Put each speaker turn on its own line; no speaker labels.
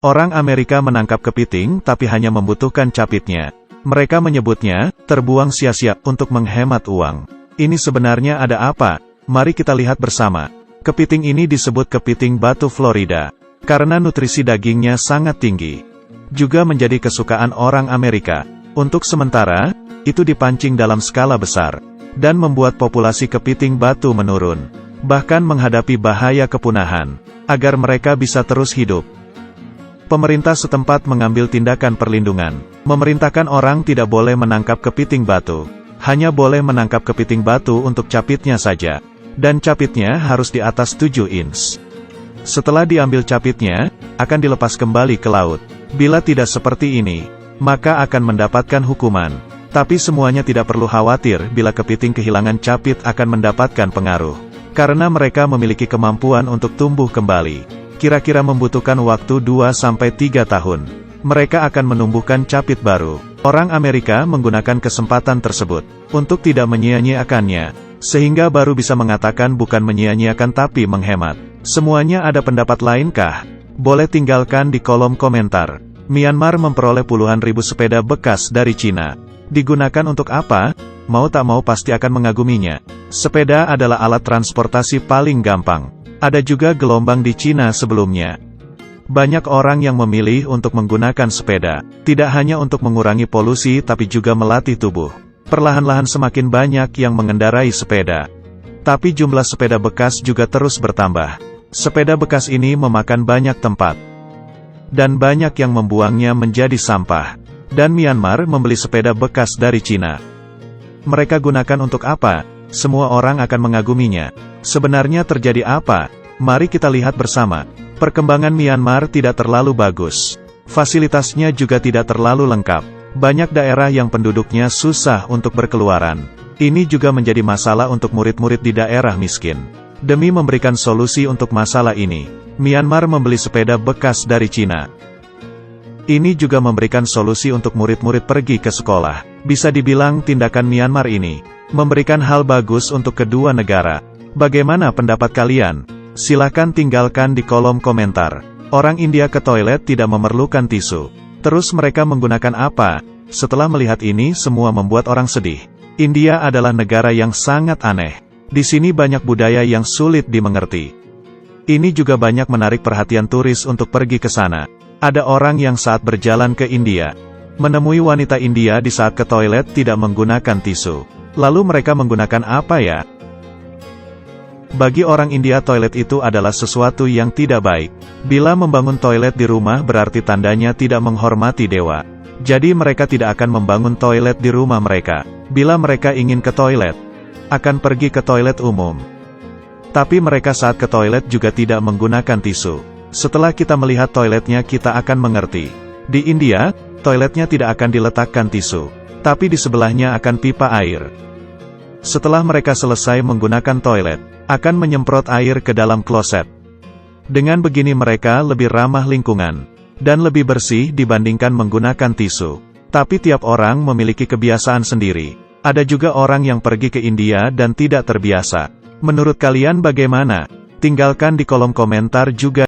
Orang Amerika menangkap kepiting tapi hanya membutuhkan capitnya. Mereka menyebutnya, terbuang sia-sia untuk menghemat uang. Ini sebenarnya ada apa? Mari kita lihat bersama. Kepiting ini disebut kepiting batu Florida, karena nutrisi dagingnya sangat tinggi. Juga menjadi kesukaan orang Amerika. Untuk sementara, itu dipancing dalam skala besar, dan membuat populasi kepiting batu menurun. Bahkan menghadapi bahaya kepunahan, agar mereka bisa terus hidup. Pemerintah setempat mengambil tindakan perlindungan, memerintahkan orang tidak boleh menangkap kepiting batu, hanya boleh menangkap kepiting batu untuk capitnya saja, dan capitnya harus di atas 7 inch. Setelah diambil capitnya, akan dilepas kembali ke laut. Bila tidak seperti ini, maka akan mendapatkan hukuman. Tapi semuanya tidak perlu khawatir bila kepiting kehilangan capit akan mendapatkan pengaruh, karena mereka memiliki kemampuan untuk tumbuh kembali. Kira-kira membutuhkan waktu 2-3 tahun. Mereka akan menumbuhkan capit baru. Orang Amerika menggunakan kesempatan tersebut untuk tidak menyia-nyiakannya, sehingga baru bisa mengatakan bukan menyia-nyiakan tapi menghemat. Semuanya ada pendapat lainkah? Boleh tinggalkan di kolom komentar. Myanmar memperoleh puluhan ribu sepeda bekas dari Cina. Digunakan untuk apa? Mau tak mau pasti akan mengaguminya. Sepeda adalah alat transportasi paling gampang. Ada juga gelombang di Cina sebelumnya. Banyak orang yang memilih untuk menggunakan sepeda, tidak hanya untuk mengurangi polusi tapi juga melatih tubuh. Perlahan-lahan semakin banyak yang mengendarai sepeda. Tapi jumlah sepeda bekas juga terus bertambah. Sepeda bekas ini memakan banyak tempat. Dan banyak yang membuangnya menjadi sampah. Dan Myanmar membeli sepeda bekas dari Cina. Mereka gunakan untuk apa? Semua orang akan mengaguminya. Sebenarnya terjadi apa? Mari kita lihat bersama. Perkembangan Myanmar tidak terlalu bagus. Fasilitasnya juga tidak terlalu lengkap. Banyak daerah yang penduduknya susah untuk berkeluaran. Ini juga menjadi masalah untuk murid-murid di daerah miskin. Demi memberikan solusi untuk masalah ini, Myanmar membeli sepeda bekas dari Cina. Ini juga memberikan solusi untuk murid-murid pergi ke sekolah. Bisa dibilang tindakan Myanmar ini memberikan hal bagus untuk kedua negara. Bagaimana pendapat kalian? Silakan tinggalkan di kolom komentar. Orang India ke toilet tidak memerlukan tisu. Terus mereka menggunakan apa? Setelah melihat ini semua membuat orang sedih. India adalah negara yang sangat aneh. Di sini banyak budaya yang sulit dimengerti. Ini juga banyak menarik perhatian turis untuk pergi ke sana. Ada orang yang saat berjalan ke India, menemui wanita India di saat ke toilet tidak menggunakan tisu. Lalu mereka menggunakan apa ya? Bagi orang India toilet itu adalah sesuatu yang tidak baik. Bila membangun toilet di rumah berarti tandanya tidak menghormati dewa. Jadi mereka tidak akan membangun toilet di rumah mereka. Bila mereka ingin ke toilet, akan pergi ke toilet umum. Tapi mereka saat ke toilet juga tidak menggunakan tisu. Setelah kita melihat toiletnya kita akan mengerti. Di India, toiletnya tidak akan diletakkan tisu. Tapi di sebelahnya akan pipa air. Setelah mereka selesai menggunakan toilet, akan menyemprot air ke dalam kloset. Dengan begini mereka lebih ramah lingkungan, dan lebih bersih dibandingkan menggunakan tisu. Tapi tiap orang memiliki kebiasaan sendiri. Ada juga orang yang pergi ke India dan tidak terbiasa. Menurut kalian bagaimana? Tinggalkan di kolom komentar juga.